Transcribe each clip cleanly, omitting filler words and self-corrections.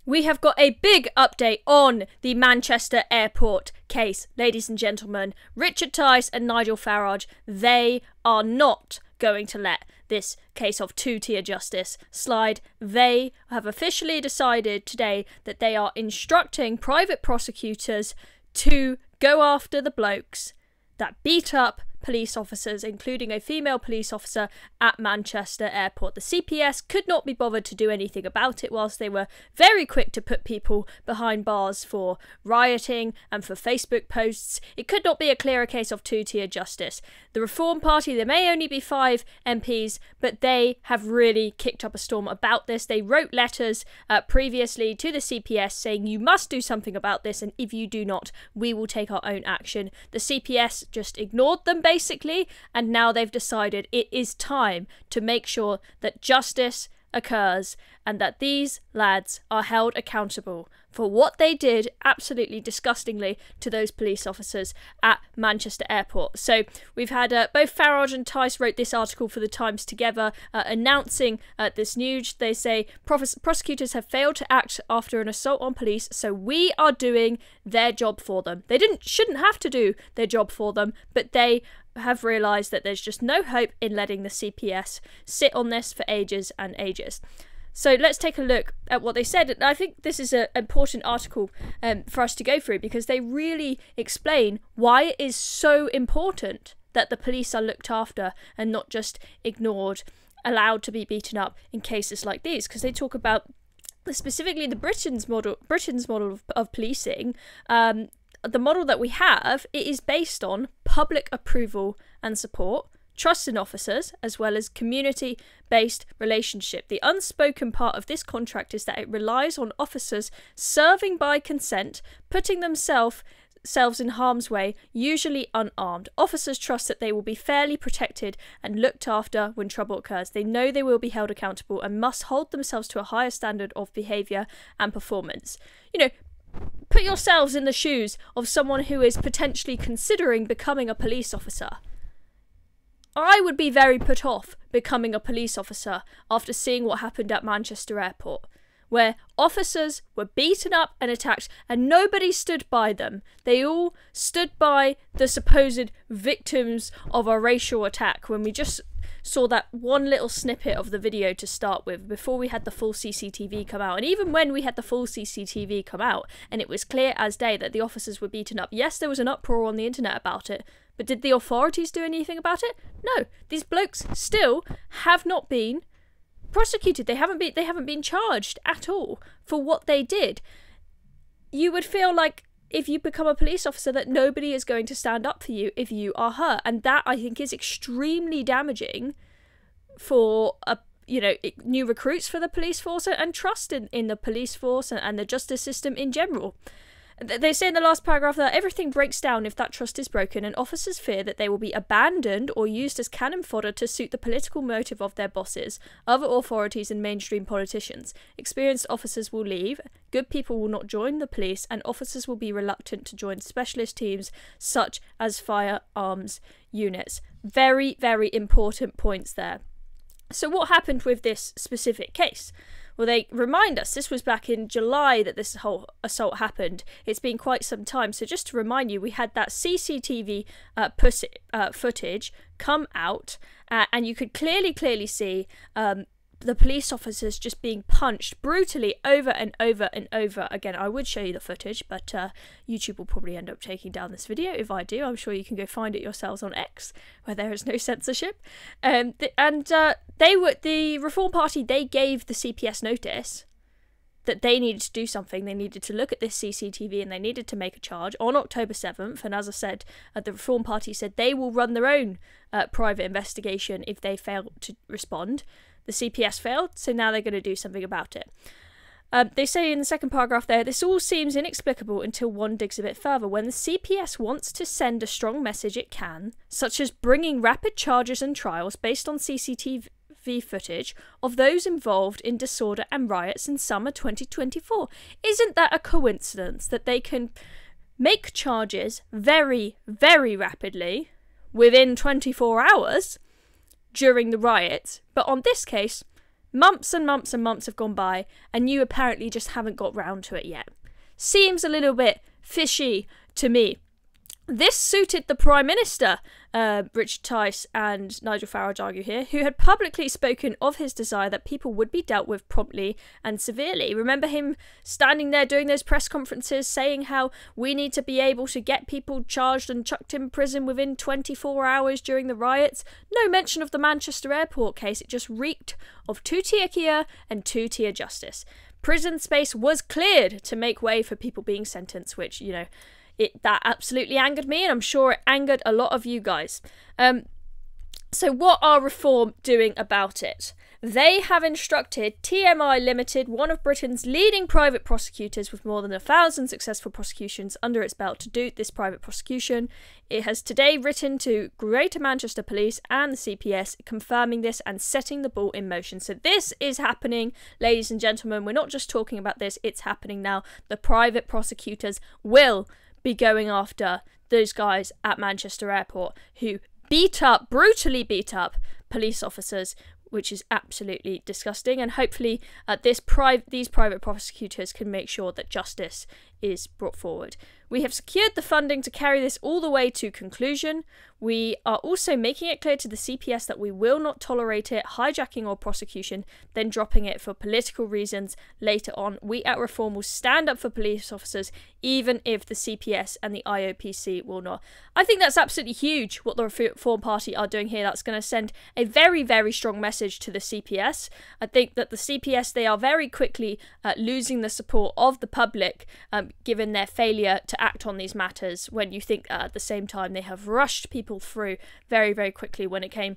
We have got a big update on the Manchester airport case. Ladies and gentlemen, Richard Tice and Nigel Farage, they are not going to let this case of two-tier justice slide. They have officially decided today that they are instructing private prosecutors to go after the blokes that beat up police officers, including a female police officer at Manchester Airport. The CPS could not be bothered to do anything about it, whilst they were very quick to put people behind bars for rioting and for Facebook posts. It could not be a clearer case of two-tier justice. The Reform Party, there may only be 5 MPs, but they have really kicked up a storm about this. They wrote letters previously to the CPS saying you must do something about this, and if you do not, we will take our own action. The CPS just ignored them basically, and now they've decided it is time to make sure that justice occurs and that these lads are held accountable for what they did absolutely disgustingly to those police officers at Manchester Airport. So we've had both Farage and Tice wrote this article for the Times together announcing this news. They say prosecutors have failed to act after an assault on police, so we are doing their job for them. They shouldn't have to do their job for them, but they have realised that there's just no hope in letting the CPS sit on this for ages and ages. So let's take a look at what they said. And I think this is an important article for us to go through, because they really explain why it is so important that the police are looked after and not just ignored, allowed to be beaten up in cases like these. Because they talk about specifically the Britain's model of policing. The model that we have, it is based on public approval and support, trust in officers, as well as community-based relationship. The unspoken part of this contract is that it relies on officers serving by consent, putting themselves in harm's way, usually unarmed. Officers trust that they will be fairly protected and looked after when trouble occurs. They know they will be held accountable and must hold themselves to a higher standard of behaviour and performance. You know, put yourselves in the shoes of someone who is potentially considering becoming a police officer. I would be very put off becoming a police officer after seeing what happened at Manchester Airport, where officers were beaten up and attacked and nobody stood by them. They all stood by the supposed victims of a racial attack, when we just saw that one little snippet of the video to start with before we had the full CCTV come out. And even when we had the full CCTV come out and it was clear as day that the officers were beaten up, yes, there was an uproar on the internet about it, but did the authorities do anything about it? No. These blokes still have not been prosecuted. They haven't been charged at all for what they did. You would feel like if you become a police officer that nobody is going to stand up for you if you are hurt, and that I think is extremely damaging for new recruits for the police force and trust in the police force and the justice system in general. They say in the last paragraph that everything breaks down if that trust is broken, and officers fear that they will be abandoned or used as cannon fodder to suit the political motive of their bosses, other authorities and mainstream politicians. Experienced officers will leave, good people will not join the police, and officers will be reluctant to join specialist teams such as firearms units. Very, very important points there. So what happened with this specific case? Well, they remind us this was back in July that this whole assault happened. It's been quite some time. So just to remind you, we had that CCTV footage come out, and you could clearly see the police officers just being punched brutally over and over and over again. I would show you the footage, but YouTube will probably end up taking down this video. If I do, I'm sure you can go find it yourselves on X, where there is no censorship. The Reform Party, they gave the CPS notice that they needed to do something. They needed to look at this CCTV and they needed to make a charge on October 7th. And as I said, the Reform Party said they will run their own private investigation if they fail to respond. The CPS failed, so now they're going to do something about it. They say in the second paragraph there, this all seems inexplicable until one digs a bit further. When the CPS wants to send a strong message, it can, such as bringing rapid charges and trials based on CCTV footage of those involved in disorder and riots in summer 2024. Isn't that a coincidence that they can make charges very, very rapidly within 24 hours during the riots, but on this case, Months and months and months have gone by, and you apparently just haven't got round to it yet. Seems a little bit fishy to me. This suited the Prime Minister, Richard Tice and Nigel Farage argue here, who had publicly spoken of his desire that people would be dealt with promptly and severely. Remember him standing there doing those press conferences saying how we need to be able to get people charged and chucked in prison within 24 hours during the riots? No mention of the Manchester airport case. It just reeked of two-tier Kia and two-tier justice. Prison space was cleared to make way for people being sentenced, which, you know, that absolutely angered me, and I'm sure it angered a lot of you guys. So what are Reform doing about it? They have instructed TMI Limited, one of Britain's leading private prosecutors with more than 1,000 successful prosecutions under its belt, to do this private prosecution. It has today written to Greater Manchester Police and the CPS confirming this and setting the ball in motion. So this is happening, ladies and gentlemen. We're not just talking about this, it's happening now. The private prosecutors will be going after those guys at Manchester Airport who brutally beat up police officers, which is absolutely disgusting. And hopefully these private prosecutors can make sure that justice is brought forward. We have secured the funding to carry this all the way to conclusion. We are also making it clear to the CPS that we will not tolerate it hijacking or prosecution, then dropping it for political reasons later on. We at Reform will stand up for police officers, even if the CPS and the IOPC will not. I think that's absolutely huge what the Reform Party are doing here. That's going to send a very, very strong message to the CPS. I think that the CPS, they are very quickly losing the support of the public, given their failure to act on these matters, when you think at the same time they have rushed people through very, very quickly when it came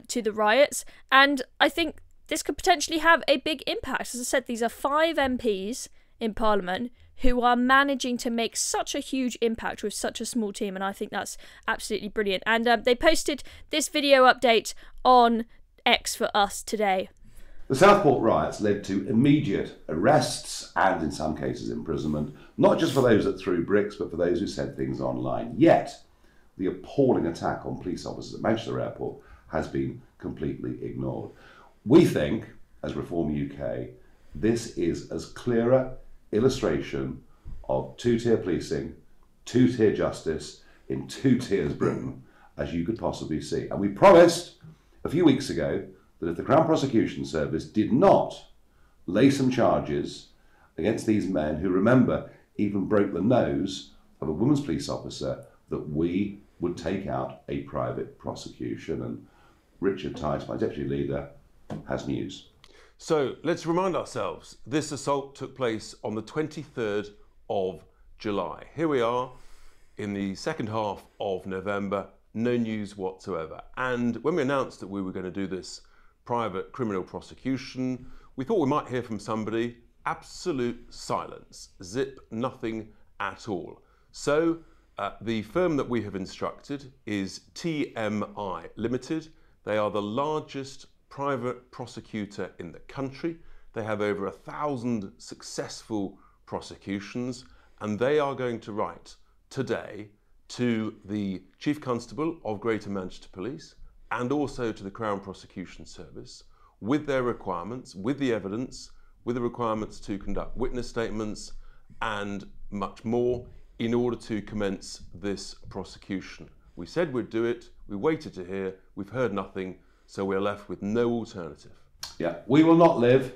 to the riots. And I think this could potentially have a big impact. As I said, these are 5 MPs in Parliament who are managing to make such a huge impact with such a small team, and I think that's absolutely brilliant. And they posted this video update on X for us today. The Southport riots led to immediate arrests and, in some cases, imprisonment, not just for those that threw bricks, but for those who said things online. Yet, the appalling attack on police officers at Manchester Airport has been completely ignored. We think, as Reform UK, this is as clearer illustration of two-tier policing, two-tier justice in two tiers Britain as you could possibly see. And we promised a few weeks ago that if the Crown Prosecution Service did not lay some charges against these men who, remember, even broke the nose of a women's police officer, that we would take out a private prosecution. And Richard Tice, my deputy leader, has news. So let's remind ourselves, this assault took place on the 23rd of July. Here we are in the second half of November, no news whatsoever. And when we announced that we were going to do this private criminal prosecution, we thought we might hear from somebody. Absolute silence, zip, nothing at all. So the firm that we have instructed is TMI Limited. They are the largest private prosecutor in the country. They have over 1,000 successful prosecutions, and they are going to write today to the Chief Constable of Greater Manchester Police and also to the Crown Prosecution Service with their requirements, with the evidence, with the requirements to conduct witness statements and much more in order to commence this prosecution. We said we'd do it, we waited to hear, we've heard nothing, so we're left with no alternative. Yeah, we will not live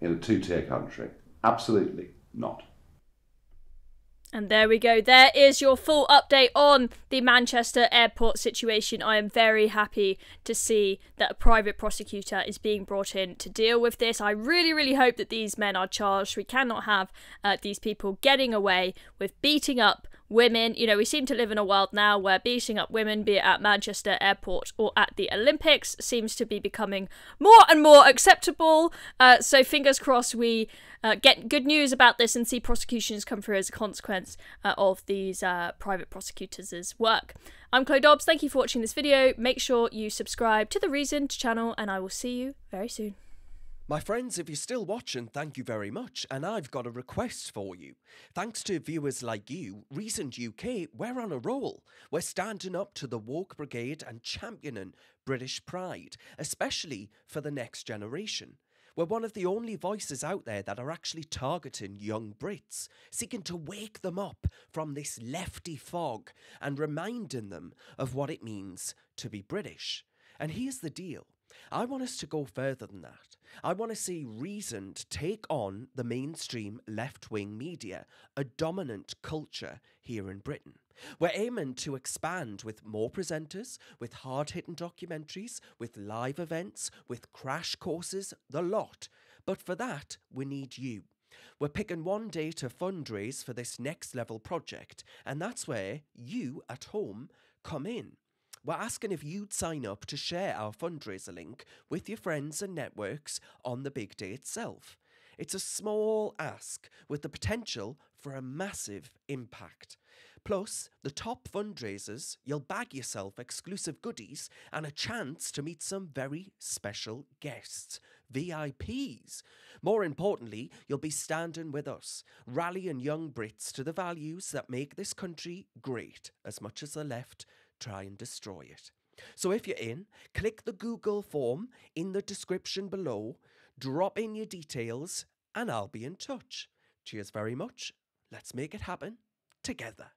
in a two-tier country. Absolutely not. And there we go. There is your full update on the Manchester airport situation. I am very happy to see that a private prosecutor is being brought in to deal with this. I really, really hope that these men are charged. We cannot have these people getting away with beating up women. You know, we seem to live in a world now where beating up women, be it at Manchester Airport or at the Olympics, seems to be becoming more and more acceptable. So fingers crossed we get good news about this and see prosecutions come through as a consequence of these private prosecutors' work. I'm Chloe Dobbs. Thank you for watching this video. Make sure you subscribe to the Reason channel, and I will see you very soon. My friends, if you're still watching, thank you very much, and I've got a request for you. Thanks to viewers like you, Recent UK, we're on a roll. We're standing up to the woke brigade and championing British pride, especially for the next generation. We're one of the only voices out there that are actually targeting young Brits, seeking to wake them up from this lefty fog and reminding them of what it means to be British. And here's the deal. I want us to go further than that. I want to see Reasoned take on the mainstream left-wing media, a dominant culture here in Britain. We're aiming to expand with more presenters, with hard-hitting documentaries, with live events, with crash courses, the lot. But for that, we need you. We're picking one day to fundraise for this next level project, and that's where you at home come in. We're asking if you'd sign up to share our fundraiser link with your friends and networks on the big day itself. It's a small ask with the potential for a massive impact. Plus, the top fundraisers, you'll bag yourself exclusive goodies and a chance to meet some very special guests, VIPs. More importantly, you'll be standing with us, rallying young Brits to the values that make this country great, as much as the left try and destroy it. So if you're in, click the Google form in the description below, drop in your details, and I'll be in touch. Cheers very much. Let's make it happen together.